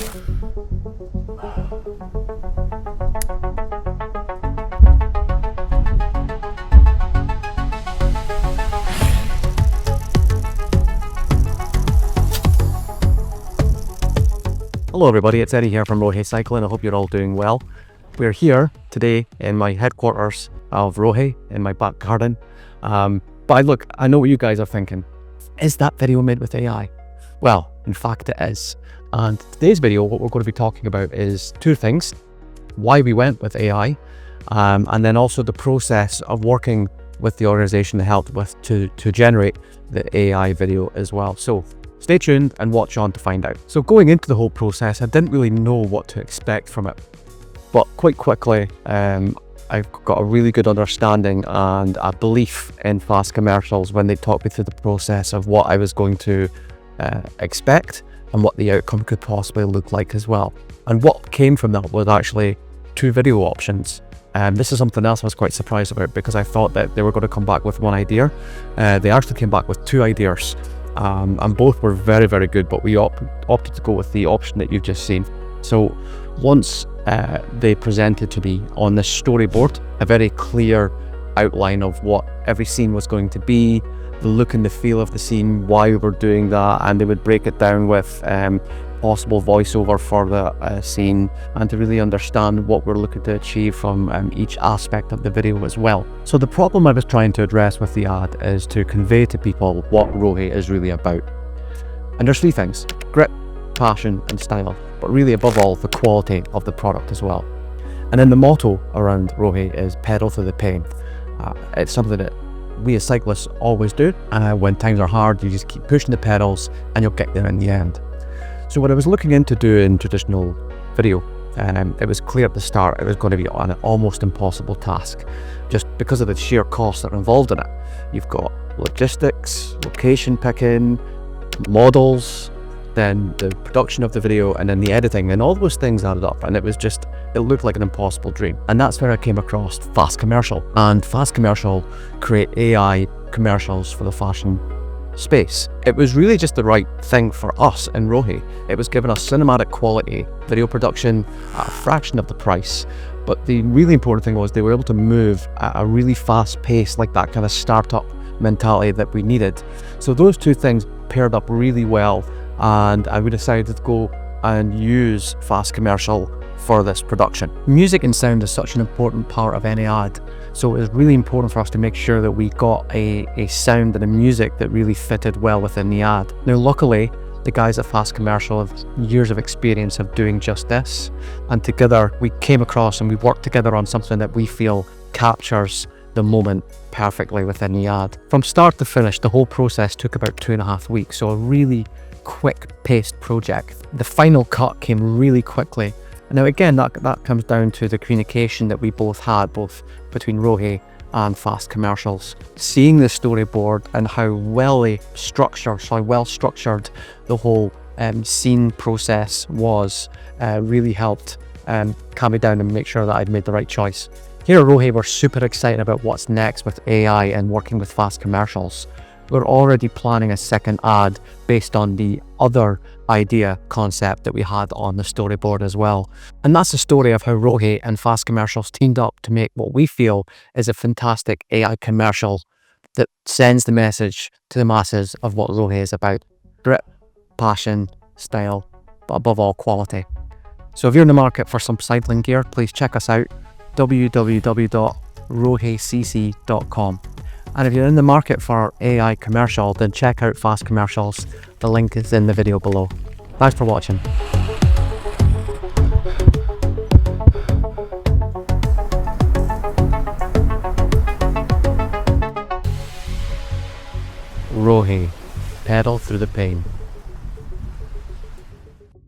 Hello everybody, it's Eddie here from Rothai Cycling. I hope you're all doing well. We're here today in my headquarters of Rothai in my back garden. But look, I know what you guys are thinking. Is that video made with AI? Well, in fact it is. And today's video, what we're going to be talking about is two things. Why we went with AI, and then also the process of working with the organization to help with to generate the AI video as well. So stay tuned and watch on to find out. So going into the whole process, I didn't really know what to expect from it. But quite quickly, I've got a really good understanding and a belief in fast commercials when they talked me through the process of what I was going to expect and what the outcome could possibly look like as well. And what came from that was actually two video options. This is something else I was quite surprised about because I thought that they were going to come back with one idea. They actually came back with two ideas. And both were very, very good, but we opted to go with the option that you've just seen. So once they presented to me on this storyboard a very clear outline of what every scene was going to be, the look and the feel of the scene, why we were doing that, and they would break it down with possible voiceover for the scene, and to really understand what we're looking to achieve from each aspect of the video as well. So the problem I was trying to address with the ad is to convey to people what Rothai is really about. And there's three things: grit, passion and style, but really above all the quality of the product as well. And then the motto around Rothai is pedal through the pain. It's something that we as cyclists always do. When times are hard, you just keep pushing the pedals and you'll get there in the end. So what I was looking into doing traditional video, it was clear at the start it was going to be an almost impossible task, just because of the sheer costs that are involved in it. You've got logistics, location picking, models, then the production of the video, and then the editing, and all those things added up, and it looked like an impossible dream. And that's where I came across Fast Commercial. And Fast Commercial create AI commercials for the fashion space. It was really just the right thing for us in Rothai. It was giving us cinematic quality video production at a fraction of the price. But the really important thing was they were able to move at a really fast pace, like that kind of startup mentality that we needed. So those two things paired up really well, and we decided to go and use Fast Commercial for this production. Music and sound is such an important part of any ad, so it was really important for us to make sure that we got a sound and a music that really fitted well within the ad. Now luckily, the guys at Fast Commercial have years of experience of doing just this, and together we came across and we worked together on something that we feel captures the moment perfectly within the ad. From start to finish, the whole process took about 2.5 weeks, so a really quick-paced project. The final cut came really quickly. Now again, that comes down to the communication that we both had, both between Rothai and Fast Commercials. Seeing the storyboard and how well structured the whole scene process was really helped calm me down and make sure that I'd made the right choice. Here at Rothai, we're super excited about what's next with AI and working with Fast Commercials. We're already planning a second ad based on the other idea concept that we had on the storyboard as well. And that's the story of how Rothai and Fast Commercials teamed up to make what we feel is a fantastic AI commercial that sends the message to the masses of what Rothai is about: grit, passion, style, but above all quality. So if you're in the market for some cycling gear, please check us out, www.rothaycc.com. And if you're in the market for AI commercial, then check out Fast Commercials. The link is in the video below. Thanks for watching. Rothai, pedal through the pain.